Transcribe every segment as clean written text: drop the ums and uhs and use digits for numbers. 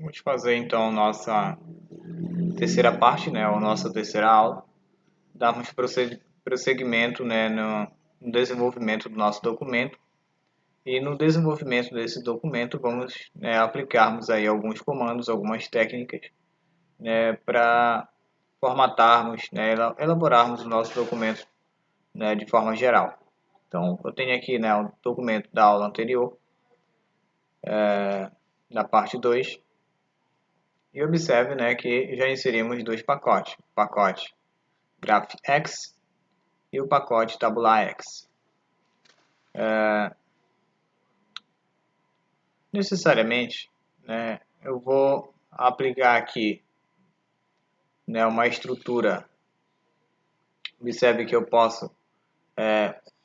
Vamos fazer então nossa terceira parte, né, a nossa terceira aula. Darmos prosseguimento, né, no desenvolvimento do nosso documento. E no desenvolvimento desse documento vamos, né, aplicarmos aí alguns comandos, algumas técnicas, né, para formatarmos, né, elaborarmos o nosso documento, né, de forma geral. Então, eu tenho aqui, né, o documento da aula anterior, da parte 2. E observe, né, que já inserimos dois pacotes, o pacote GraphX e o pacote TabulaX. Necessariamente, né, eu vou aplicar aqui, né, uma estrutura. Observe que eu posso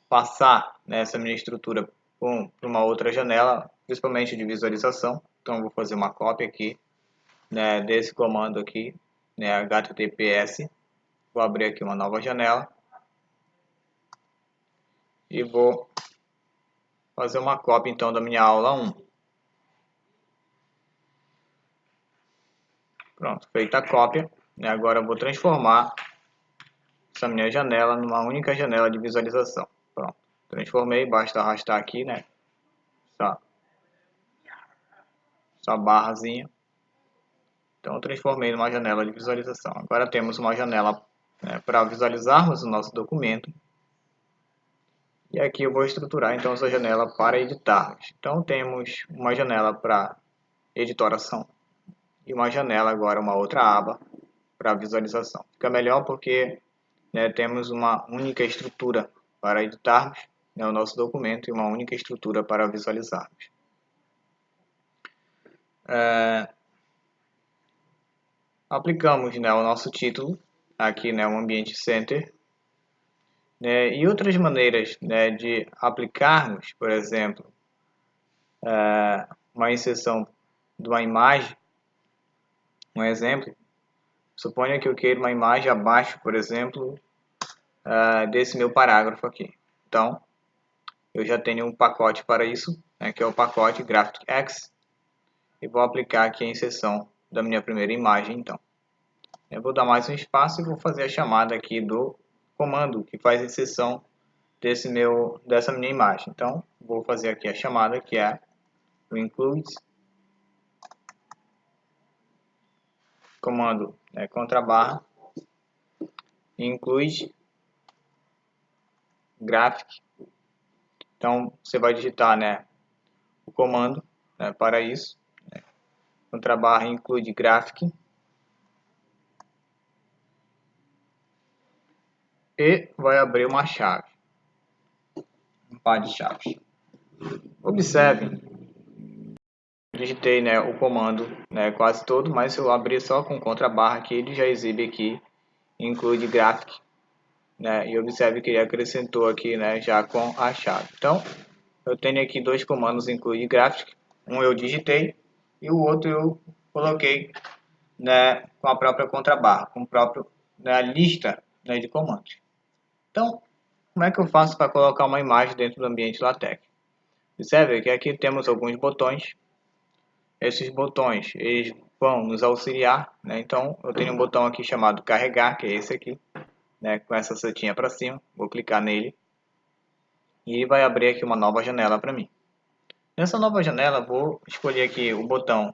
passar, né, essa minha estrutura para uma outra janela, principalmente de visualização. Então, eu vou fazer uma cópia aqui, né, desse comando aqui, né, HTTPS. Vou abrir aqui uma nova janela e vou fazer uma cópia então da minha aula 1. Pronto, feita a cópia, né, agora eu vou transformar essa minha janela numa única janela de visualização. Pronto, transformei, basta arrastar aqui, né, essa barrazinha. Então eu transformei numa janela de visualização. Agora temos uma janela, né, para visualizarmos o nosso documento. E aqui eu vou estruturar então essa janela para editarmos. Então temos uma janela para editoração e uma janela agora, uma outra aba para visualização. Fica melhor porque, né, temos uma única estrutura para editarmos, né, o nosso documento e uma única estrutura para visualizarmos. Aplicamos, né, o nosso título aqui, né, o Ambiente Center, né, e outras maneiras, né, de aplicarmos, por exemplo, uma inserção de uma imagem. Um exemplo, suponha que eu queira uma imagem abaixo, por exemplo, desse meu parágrafo aqui. Então, eu já tenho um pacote para isso, né, que é o pacote GraphicX, e vou aplicar aqui a inserção da minha primeira imagem. Então, eu vou dar mais um espaço e vou fazer a chamada aqui do comando que faz a inserção dessa minha imagem. Então, vou fazer aqui a chamada que é o include, comando, né, contrabarra, include graphic. Então, você vai digitar, né, o comando, né, para isso, né, contrabarra include graphic, e vai abrir uma chave, um par de chaves. Observe, digitei, né, o comando, né, quase todo, mas se eu abrir só com contrabarra aqui, ele já exibe aqui include graphic, né, e observe que ele acrescentou aqui, né, já com a chave. Então, eu tenho aqui dois comandos include graphic, um eu digitei e o outro eu coloquei, né, com a própria contrabarra, com o próprio, né, lista, né, de comandos. Então, como é que eu faço para colocar uma imagem dentro do ambiente LaTeX? Observe que aqui temos alguns botões. Esses botões eles vão nos auxiliar, né? Então, eu tenho um botão aqui chamado carregar, que é esse aqui, né, com essa setinha para cima. Vou clicar nele e vai abrir aqui uma nova janela para mim. Nessa nova janela, vou escolher aqui o botão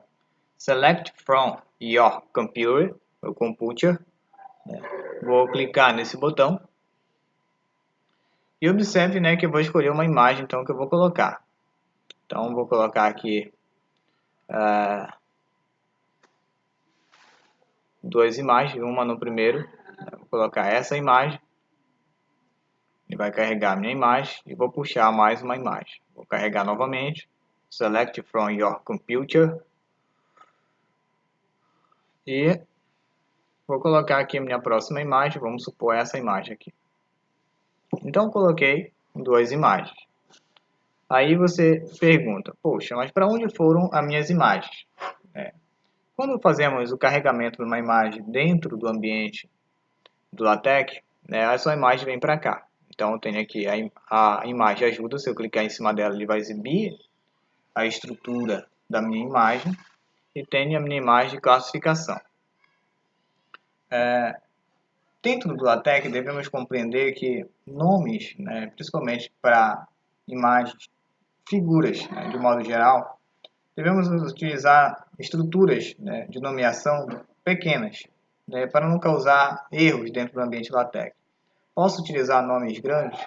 Select from your computer, ou computer. Vou clicar nesse botão e observe, né, que eu vou escolher uma imagem então que eu vou colocar. Então vou colocar aqui duas imagens, uma no primeiro. Vou colocar essa imagem. Ele vai carregar a minha imagem e vou puxar mais uma imagem. Vou carregar novamente. Select from your computer. E vou colocar aqui a minha próxima imagem. Vamos supor essa imagem aqui. Então coloquei duas imagens. Aí você pergunta, poxa, mas para onde foram as minhas imagens? Quando fazemos o carregamento de uma imagem dentro do ambiente do LaTeX, né, a sua imagem vem para cá. Então eu tenho aqui a imagem ajuda, se eu clicar em cima dela ele vai exibir a estrutura da minha imagem. e tenho a minha imagem de classificação. Dentro do LaTeX, devemos compreender que nomes, né, principalmente para imagens, figuras, né, de modo geral, devemos utilizar estruturas, né, de nomeação pequenas, né, para não causar erros dentro do ambiente LaTeX. Posso utilizar nomes grandes?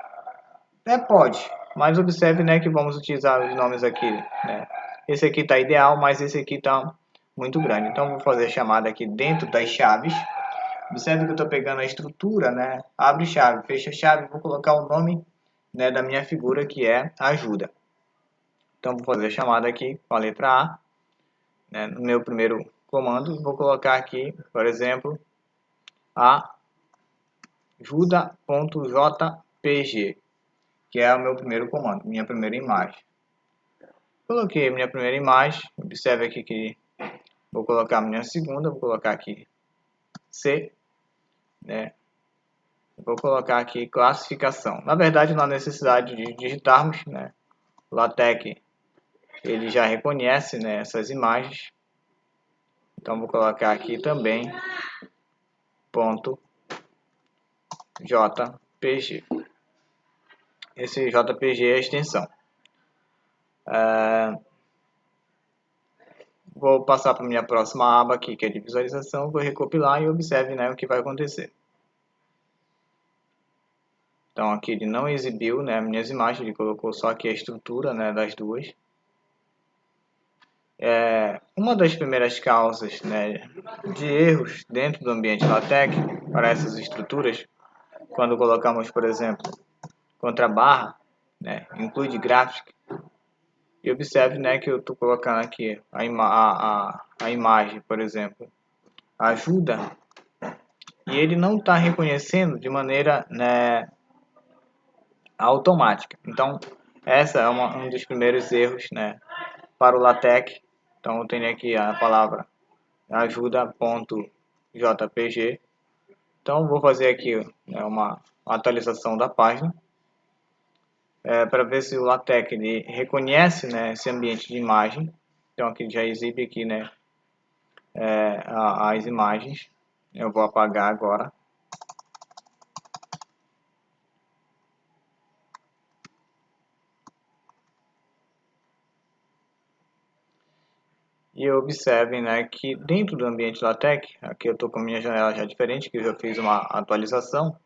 Pode, mas observe, né, que vamos utilizar os nomes aqui. Né? Esse aqui está ideal, mas esse aqui está muito grande. Então, vou fazer a chamada aqui dentro das chaves. Observe que eu estou pegando a estrutura, né? Abre chave, fecha chave, vou colocar o nome, né, da minha figura, que é ajuda. Então, vou fazer a chamada aqui com a letra A, né, no meu primeiro comando. Vou colocar aqui, por exemplo, ajuda.jpg, que é o meu primeiro comando, minha primeira imagem. Coloquei minha primeira imagem, observe aqui que vou colocar minha segunda, vou colocar aqui C, né? Vou colocar aqui classificação. Na verdade, não há necessidade de digitarmos, né? O LaTeX ele já reconhece, né, essas imagens. Então, vou colocar aqui também ponto .jpg. Esse JPG é a extensão. Vou passar para a minha próxima aba aqui, que é de visualização. Vou recopilar e observe, né, o que vai acontecer. Então, aqui ele não exibiu, né, minhas imagens, ele colocou só aqui a estrutura, né, das duas. Uma das primeiras causas, né, de erros dentro do ambiente LaTeX para essas estruturas, quando colocamos, por exemplo, contrabarra, né, include graphic, e observe, né, que eu estou colocando aqui a imagem, por exemplo, ajuda, e ele não está reconhecendo de maneira, né, automática. Então, essa é um dos primeiros erros, né, para o LaTeX. Então, eu tenho aqui a palavra ajuda.jpg. Então, vou fazer aqui, né, uma atualização da página para ver se o LaTeX ele reconhece, né, esse ambiente de imagem. Então, aqui já exibe aqui, né, as imagens. Eu vou apagar agora. E observem, né, que dentro do ambiente LaTeX, aqui eu estou com a minha janela já diferente, que eu já fiz uma atualização,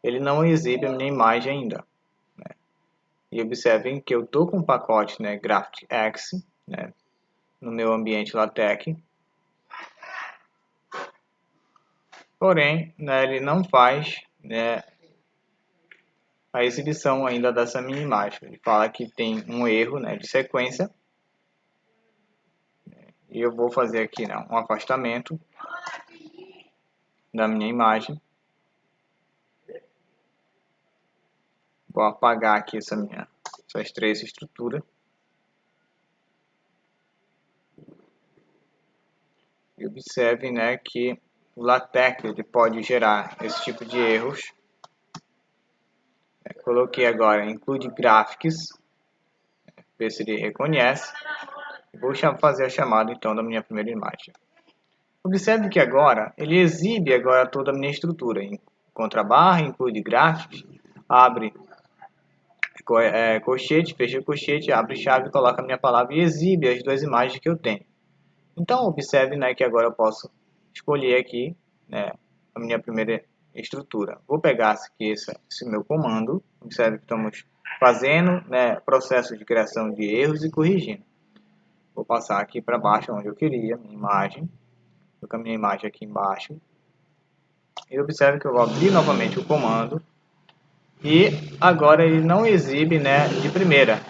ele não exibe a minha imagem ainda. Né? E observem que eu estou com um pacote, né, GraphicX, né, no meu ambiente LaTeX. Porém, né, ele não faz, né, a exibição ainda dessa minha imagem. Ele fala que tem um erro, né, de sequência. E eu vou fazer aqui, né, um afastamento da minha imagem. Vou apagar aqui essas três estruturas. E observe, né, que o LaTeX ele pode gerar esse tipo de erros. Coloquei agora include graphics, ver se ele reconhece. Vou fazer a chamada então da minha primeira imagem. Observe que agora ele exibe agora toda a minha estrutura. Encontra a barra, include graphics, abre colchete, fecha colchete, abre chave, coloca a minha palavra e exibe as duas imagens que eu tenho. Então observe, né, que agora eu posso escolher aqui, né, a minha primeira estrutura. Vou pegar aqui esse meu comando. Observe que estamos fazendo, né, processo de criação de erros e corrigindo. Vou passar aqui para baixo onde eu queria, minha imagem. Vou colocar minha imagem aqui embaixo. E observe que eu vou abrir novamente o comando. E agora ele não exibe, né, de primeira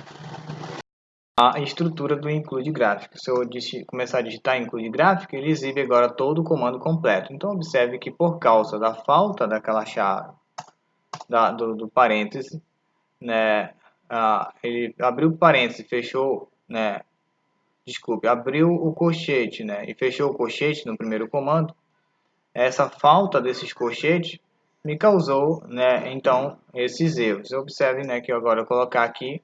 a estrutura do include gráfico. Se eu começar a digitar include gráfico, ele exibe agora todo o comando completo. Então observe que por causa da falta daquela chave do parêntese, né, ele abriu o parêntese, fechou, né, desculpe, abriu o colchete, né, e fechou o colchete no primeiro comando. Essa falta desses colchetes me causou, né, então esses erros. Observe, né, que agora eu colocar aqui,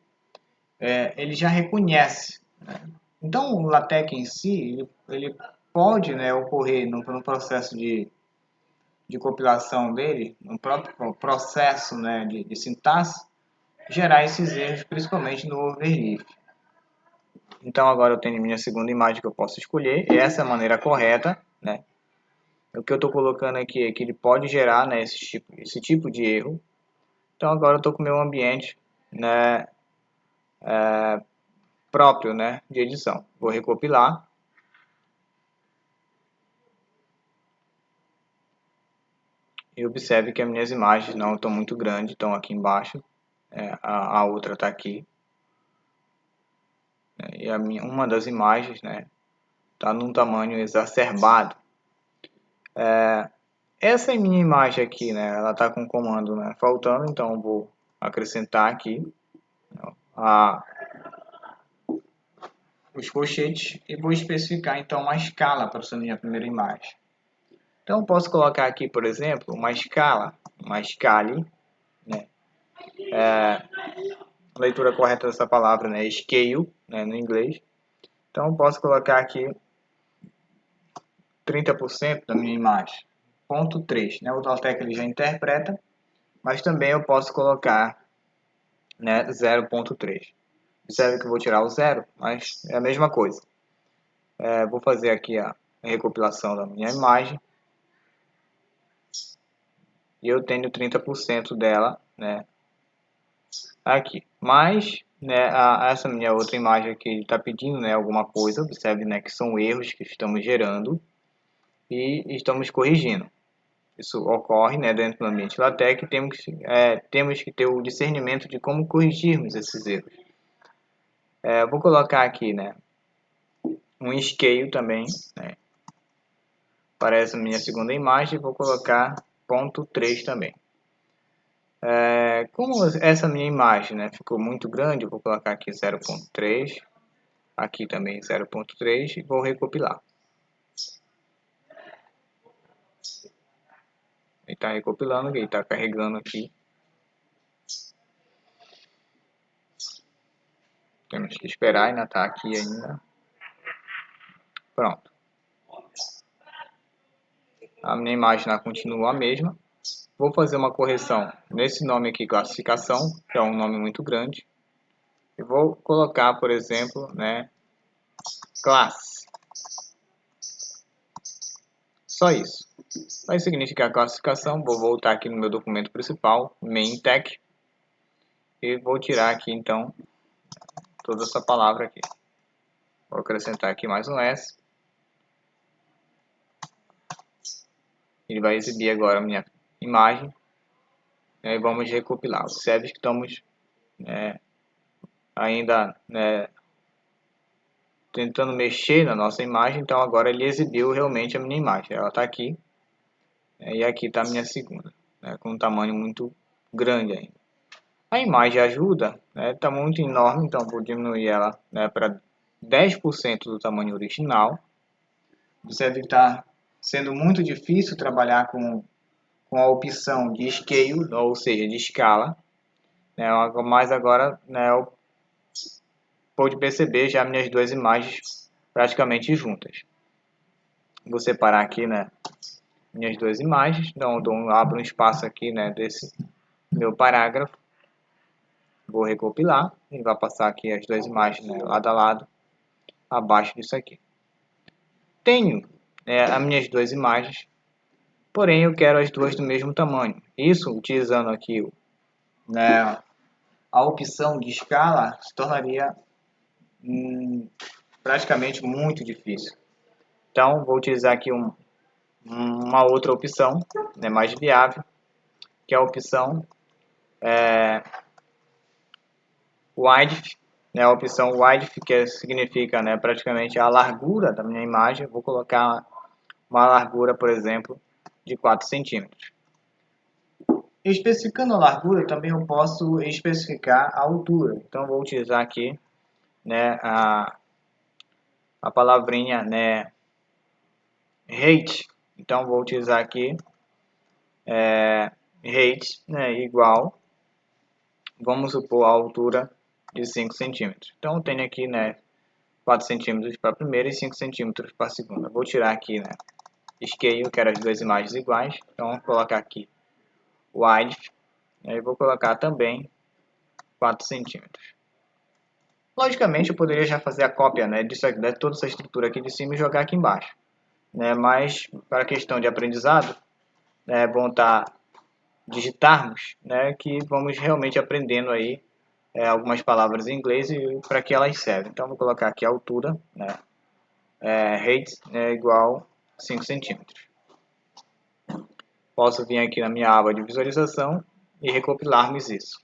ele já reconhece, né, Então, o LaTeX em si, ele pode, né, ocorrer no processo de compilação dele, no próprio processo, né, de sintaxe, gerar esses erros, principalmente no overleaf. Então, agora eu tenho minha segunda imagem que eu posso escolher, e essa é a maneira correta, né? O que eu estou colocando aqui é que ele pode gerar, né, esse tipo de erro. Então, agora eu estou com o meu ambiente, né, próprio, né, de edição. Vou recopilar. E observe que as minhas imagens não estão muito grandes, estão aqui embaixo. A outra está aqui. E uma das imagens, né, está num tamanho exacerbado. Essa é minha imagem aqui, né, ela está com o comando, né, faltando, então eu vou acrescentar aqui os colchetes e vou especificar então uma escala para essa minha primeira imagem. Então eu posso colocar aqui, por exemplo, uma scale, né, a leitura correta dessa palavra, né, scale, né, no inglês. Então eu posso colocar aqui 30% da minha imagem, ponto 3, né, o LaTeX ele já interpreta, mas também eu posso colocar, né, 0.3. Observe que eu vou tirar o 0, mas é a mesma coisa. Vou fazer aqui a recopilação da minha imagem. E eu tenho 30% dela, né, aqui. Mas, né, essa minha outra imagem aqui está pedindo, né, alguma coisa. Observe, né, que são erros que estamos gerando e estamos corrigindo. Isso ocorre, né, dentro do ambiente LaTeX e temos que ter o discernimento de como corrigirmos esses erros. Vou colocar aqui, né, um scale também, né, para essa minha segunda imagem. Vou colocar ponto 3 também. Como essa minha imagem, né, ficou muito grande, eu vou colocar aqui 0.3, aqui também 0.3 e vou recopilar. Ele está recopilando, ele está carregando aqui. Temos que esperar, ainda está aqui ainda. Pronto. A minha imagem continua a mesma. Vou fazer uma correção nesse nome aqui, classificação, que é um nome muito grande. E vou colocar, por exemplo, né, classe. Só isso. Vai significar classificação. Vou voltar aqui no meu documento principal, main tech, e vou tirar aqui então toda essa palavra aqui. Vou acrescentar aqui mais um S. Ele vai exibir agora a minha imagem. E vamos recopilar. Observe que estamos ainda, né, tentando mexer na nossa imagem. Então agora ele exibiu realmente a minha imagem. Ela está aqui. E aqui está a minha segunda, né, com um tamanho muito grande ainda. A imagem ajuda, está muito enorme, então vou diminuir ela, né, para 10% do tamanho original. Observe que está sendo muito difícil trabalhar com a opção de scale, ou seja, de escala. Né, mas agora, né, eu pude perceber já minhas duas imagens praticamente juntas. Vou separar aqui, né, minhas duas imagens, então eu abro um espaço aqui, né, desse meu parágrafo. Vou recopilar e vai passar aqui as duas imagens, né, lado a lado, abaixo disso aqui. Tenho as minhas duas imagens, porém eu quero as duas do mesmo tamanho. Isso, utilizando aqui, né, a opção de escala, se tornaria praticamente muito difícil. Então, vou utilizar aqui uma outra opção, né, mais viável, que é a opção Width, né, a opção Width, que significa, né, praticamente a largura da minha imagem. Vou colocar uma largura, por exemplo, de 4 centímetros. Especificando a largura, também eu posso especificar a altura. Então, vou utilizar aqui, né, a palavrinha, né, height. Então, vou utilizar aqui height, né, igual, vamos supor, a altura de 5 centímetros. Então, eu tenho aqui, né, 4 centímetros para a primeira e 5 centímetros para a segunda. Vou tirar aqui, né, Scale, eu quero as duas imagens iguais, então vou colocar aqui Width, e vou colocar também 4 centímetros. Logicamente eu poderia já fazer a cópia, né, de toda essa estrutura aqui de cima e jogar aqui embaixo, né, mas para a questão de aprendizado, é bom digitarmos, né, que vamos realmente aprendendo aí algumas palavras em inglês e para que elas servem. Então vou colocar aqui a altura, né, height é igual 5 centímetros. Posso vir aqui na minha aba de visualização e recopilarmos isso.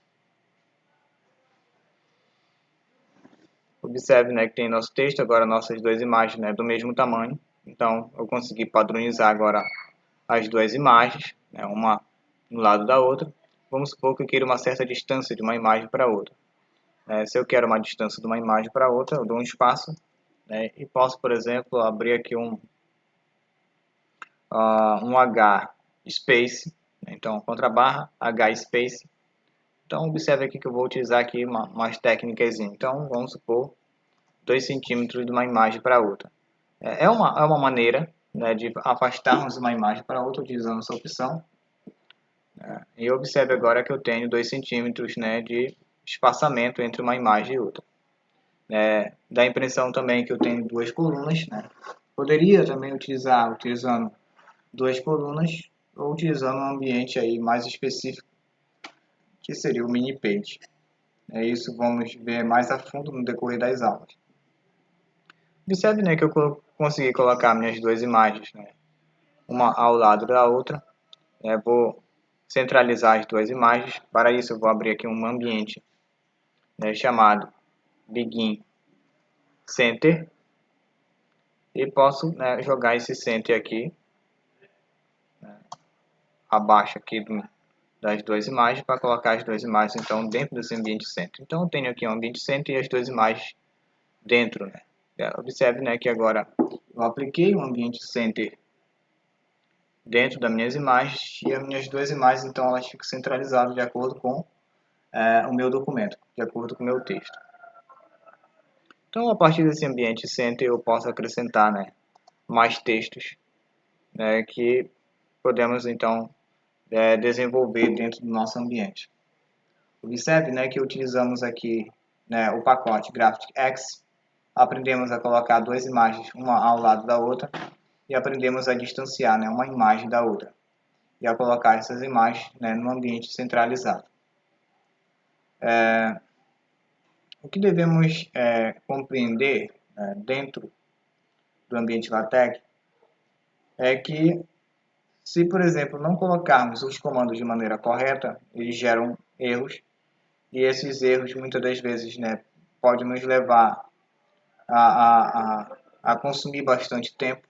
Observe, né, que tem nosso texto, agora nossas duas imagens, né, do mesmo tamanho. Então eu consegui padronizar agora as duas imagens, né, uma no lado da outra. Vamos supor que eu queira uma certa distância de uma imagem para outra. Se eu quero uma distância de uma imagem para outra, eu dou um espaço, né, e posso, por exemplo, abrir aqui um H space, né, então contra barra H space. Então observe aqui que eu vou utilizar aqui umas técnicas. Então vamos supor 2 centímetros de uma imagem para outra. É uma maneira, né, de afastarmos uma imagem para outra utilizando essa opção. E observe agora que eu tenho 2 centímetros, né, de espaçamento entre uma imagem e outra. Dá a impressão também que eu tenho duas colunas, né? Poderia também utilizando duas colunas ou utilizando um ambiente aí mais específico, que seria o mini page. É isso, vamos ver mais a fundo no decorrer das aulas. Observe, né, que eu consegui colocar minhas duas imagens, né, uma ao lado da outra. Vou centralizar as duas imagens. Para isso eu vou abrir aqui um ambiente, né, chamado Begin Center e posso, né, jogar esse center aqui, né, abaixo aqui das duas imagens para colocar as duas imagens então dentro desse ambiente center. Então eu tenho aqui um ambiente center e as duas imagens dentro, né. Observe, né, que agora eu apliquei um ambiente center dentro das minhas imagens e as minhas duas imagens então elas ficam centralizadas de acordo com o meu documento, de acordo com o meu texto. Então a partir desse ambiente center eu posso acrescentar, né, mais textos, né, que podemos então desenvolver dentro do nosso ambiente. Observe, né, que utilizamos aqui, né, o pacote GraphicX, aprendemos a colocar duas imagens uma ao lado da outra e aprendemos a distanciar, né, uma imagem da outra e a colocar essas imagens, né, no ambiente centralizado. O que devemos compreender, dentro do ambiente LaTeX é que se, por exemplo, não colocarmos os comandos de maneira correta, eles geram erros e esses erros muitas das vezes, né, podem nos levar a consumir bastante tempo.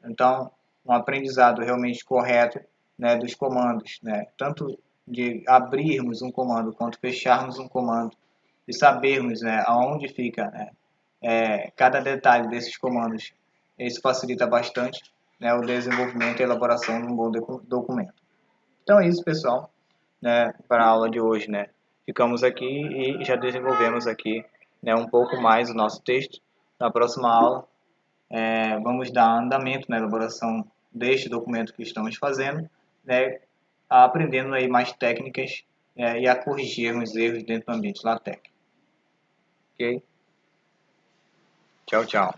Então, um aprendizado realmente correto, né, dos comandos, né, tanto de abrirmos um comando quanto fecharmos um comando e sabermos, né, aonde fica, né, cada detalhe desses comandos, isso facilita bastante, né, o desenvolvimento e elaboração de um bom documento. Então é isso, pessoal, né, para a aula de hoje, né. Ficamos aqui e já desenvolvemos aqui, né, um pouco mais o nosso texto. Na próxima aula, vamos dar andamento na elaboração deste documento que estamos fazendo, né, aprendendo aí mais técnicas e a corrigirmos erros dentro do ambiente LaTeX. Ok? Tchau, tchau.